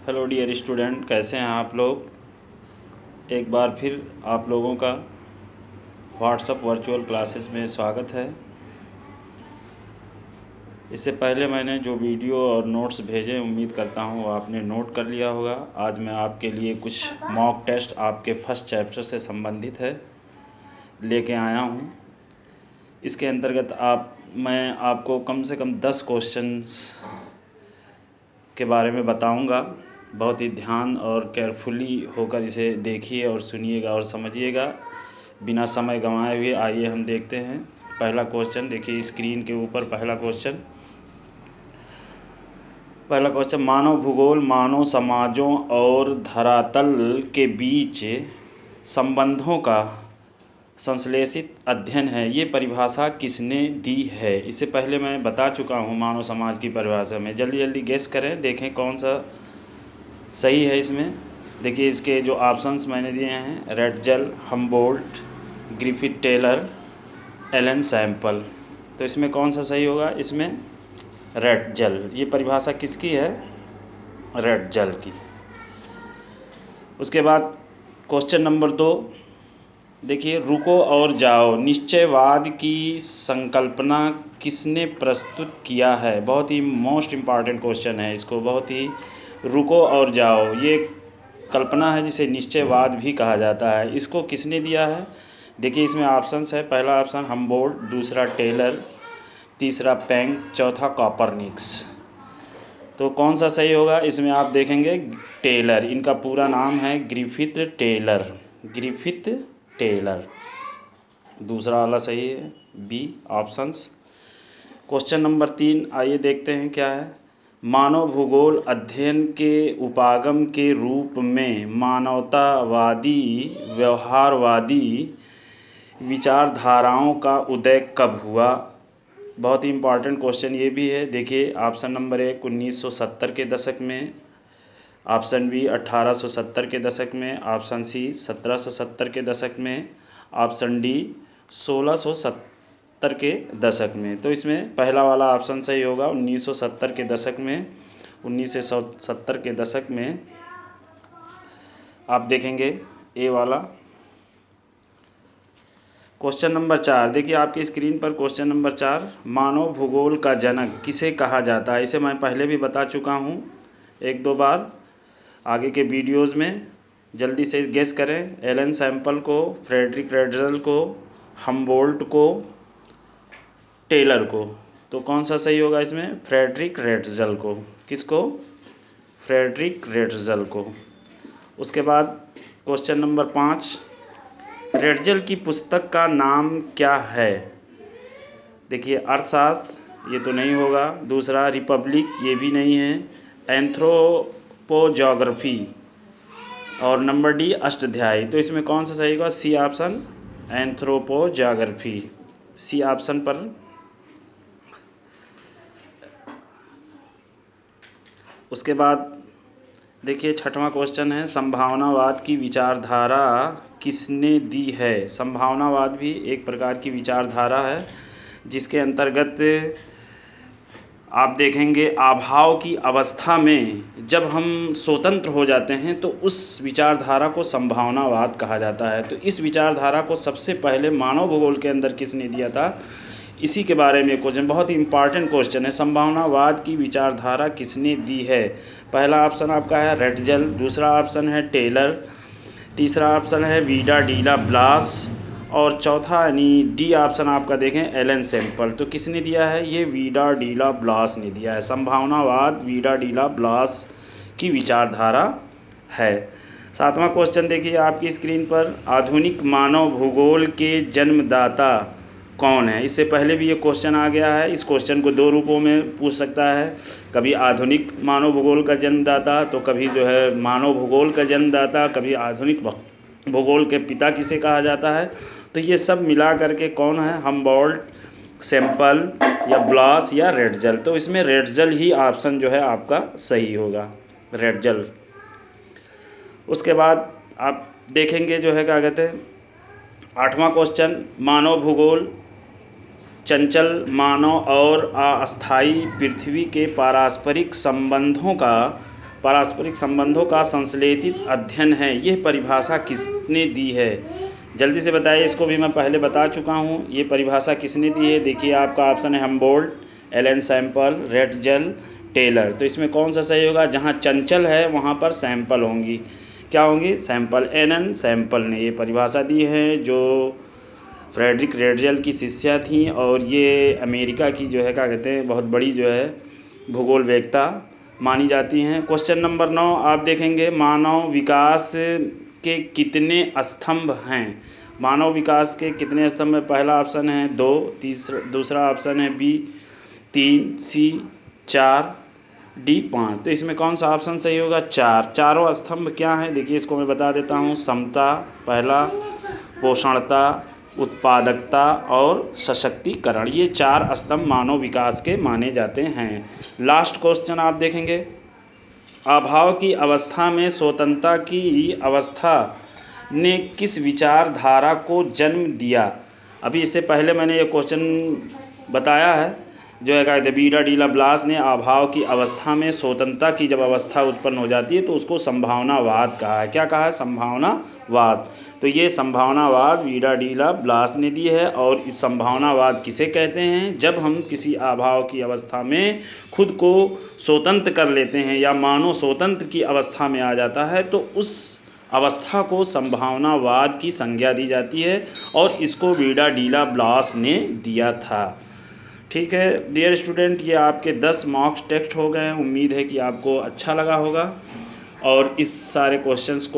Hello dear student, कैसे हैं आप लोग। एक बार फिर आप लोगों का व्हाट्सएप वर्चुअल क्लासेस में स्वागत है। इससे पहले मैंने जो वीडियो और नोट्स भेजे, उम्मीद करता हूँ आपने नोट कर लिया होगा। आज मैं आपके लिए कुछ मॉक टेस्ट आपके फर्स्ट चैप्टर से संबंधित है लेके आया हूँ। इसके अंतर्गत मैं आपको कम से कम 10 क्वेश्चंस के बारे में बताऊंगा। बहुत ही ध्यान और केयरफुली होकर इसे देखिए और सुनिएगा और समझिएगा। बिना समय गंवाए हुए आइए हम देखते हैं। पहला क्वेश्चन देखिए स्क्रीन के ऊपर। पहला क्वेश्चन मानव भूगोल मानव समाजों और धरातल के बीच संबंधों का संश्लेषित अध्ययन है। ये परिभाषा किसने दी है। इससे पहले मैं बता चुका हूँ मानव समाज की परिभाषा में। जल्दी जल्दी गेस करें, देखें कौन सा सही है। इसमें देखिए इसके जो ऑप्शंस मैंने दिए हैं, Ratzel, Humboldt, Griffith Taylor, Ellen Semple. तो इसमें कौन सा सही होगा। इसमें रेटजल। ये परिभाषा किसकी है, रेटजल की। उसके बाद क्वेश्चन नंबर 2 देखिए, रुको और जाओ निश्चयवाद की संकल्पना किसने प्रस्तुत किया है। बहुत ही मोस्ट इम्पॉर्टेंट क्वेश्चन है। इसको बहुत ही रुको और जाओ, ये कल्पना है जिसे निश्चयवाद भी कहा जाता है। इसको किसने दिया है। देखिए इसमें ऑप्शंस है। पहला ऑप्शन हम्बोल्ट, दूसरा टेलर, तीसरा प्लैंक, चौथा कॉपरनिकस। तो कौन सा सही होगा। इसमें आप देखेंगे टेलर, इनका पूरा नाम है ग्रिफिथ टेलर। ग्रिफिथ टेलर दूसरा वाला सही है, बी ऑप्शंस। क्वेश्चन नंबर 3 आइए देखते हैं क्या है। मानव भूगोल अध्ययन के उपागम के रूप में मानवतावादी व्यवहारवादी विचारधाराओं का उदय कब हुआ। बहुत ही इम्पॉर्टेंट क्वेश्चन ये भी है। देखिए ऑप्शन नंबर 1 1970 के दशक में, ऑप्शन बी 1870 के दशक में, ऑप्शन सी 1770 के दशक में, ऑप्शन डी 1670 के दशक में। तो इसमें पहला वाला ऑप्शन सही होगा, 1970 के दशक में। 1970 के दशक में आप देखेंगे ए वाला। क्वेश्चन नंबर 4 देखिए आपकी स्क्रीन पर। क्वेश्चन नंबर 4 मानव भूगोल का जनक किसे कहा जाता है। इसे मैं पहले भी बता चुका हूँ 1-2 बार आगे के वीडियोज़ में। जल्दी से गेस करें। एलन सैम्पल को, फ्रेडरिक रेटजल को, हम्बोल्ट को, टेलर को। तो कौन सा सही होगा इसमें, फ्रेडरिक रेटजल को। किसको, फ्रेडरिक रेटजल को। उसके बाद क्वेश्चन नंबर 5 रेटजल की पुस्तक का नाम क्या है। देखिए अर्थशास्त्र, ये तो नहीं होगा। दूसरा रिपब्लिक, ये भी नहीं है। एंथ्रोपोजोग्राफी और नंबर डी अष्टाध्यायी। तो इसमें कौन सा सही होगा, C option anthropogeography. C option पर। उसके बाद देखिए 6वां क्वेश्चन है संभावनावाद की विचारधारा किसने दी है। संभावनावाद भी एक प्रकार की विचारधारा है जिसके अंतर्गत आप देखेंगे अभाव की अवस्था में जब हम स्वतंत्र हो जाते हैं तो उस विचारधारा को संभावनावाद कहा जाता है। तो इस विचारधारा को सबसे पहले मानव भूगोल के अंदर किसने दिया था, इसी के बारे में क्वेश्चन। बहुत ही इंपॉर्टेंट क्वेश्चन है। संभावनावाद की विचारधारा किसने दी है। पहला ऑप्शन आपका है रेटजल, दूसरा ऑप्शन है टेलर, तीसरा ऑप्शन है वीडा डीला ब्लास और चौथा यानी डी ऑप्शन आपका देखें एलन सैम्पल। तो किसने दिया है, ये वीडा डीला ब्लास ने दिया है। संभावनावाद वीडा डीला ब्लास की विचारधारा है। 7वां क्वेश्चन देखिए आपकी स्क्रीन पर आधुनिक मानव भूगोल के जन्मदाता कौन है। इससे पहले भी ये क्वेश्चन आ गया है। इस क्वेश्चन को 2 रूपों में पूछ सकता है, कभी आधुनिक मानव भूगोल का जन्मदाता, तो कभी जो है मानव भूगोल का जन्मदाता, कभी आधुनिक भूगोल के पिता किसे कहा जाता है। तो ये सब मिला करके कौन है, हम्बोल्ट, सैम्पल या ब्लास या रेटजल। तो इसमें रेटजल ही ऑप्शन जो है आपका सही होगा, रेटजल। उसके बाद आप देखेंगे जो है क्या कहते हैं 8वां क्वेश्चन मानव भूगोल चंचल मानव और अस्थायी पृथ्वी के पारस्परिक संबंधों का पारस्परिक संबंधों का संश्लेषित अध्ययन है। यह परिभाषा किसने दी है? जल्दी से बताइए, इसको भी मैं पहले बता चुका हूँ। ये परिभाषा किसने दी है? देखिए आपका ऑप्शन है Humboldt, Elon sample, Ratzel, Taylor. तो इसमें कौन सा सही होगा? जहाँ चंचल है वहाँ पर सैंपल होंगी। क्या होंगी? सैंपल। एलन सैंपल ने ये परिभाषा दी है, जो फ्रेडरिक रेटजल की शिष्या थी, और ये अमेरिका की जो है क्या कहते हैं बहुत बड़ी जो है भूगोलवेत्ता मानी जाती हैं। क्वेश्चन नंबर 9 आप देखेंगे, मानव विकास के कितने स्तंभ हैं? मानव विकास के कितने स्तंभ हैं? पहला ऑप्शन है 2, दूसरा ऑप्शन है बी 3, सी 4, डी 5। तो इसमें कौन सा ऑप्शन सही होगा? 4। चारों स्तंभ क्या हैं? देखिए इसको मैं बता देता हूँ। समता पहला, पोषणता, उत्पादकता और सशक्तिकरण, ये 4 स्तंभ मानव विकास के माने जाते हैं। लास्ट क्वेश्चन आप देखेंगे, अभाव की अवस्था में स्वतंत्रता की अवस्था ने किस विचारधारा को जन्म दिया? अभी इससे पहले मैंने ये क्वेश्चन बताया है, जो है कहते बीडा डीला ब्लास ने अभाव की अवस्था में स्वतंत्रता की जब अवस्था उत्पन्न हो जाती है तो उसको संभावनावाद कहा है। क्या कहा है? संभावनावाद। तो ये संभावनावाद बीडा डीला ब्लास ने दी है। और इस संभावनावाद किसे कहते हैं? जब हम किसी अभाव की अवस्था में खुद को स्वतंत्र कर लेते हैं या मानो स्वतंत्र की अवस्था में आ जाता है तो उस अवस्था को संभावनावाद की संज्ञा दी जाती है, और इसको बीडा डीला ब्लास ने दिया था। ठीक है डियर स्टूडेंट, ये आपके 10 मॉक टेस्ट हो गए हैं। उम्मीद है कि आपको अच्छा लगा होगा और इस सारे क्वेश्चंस को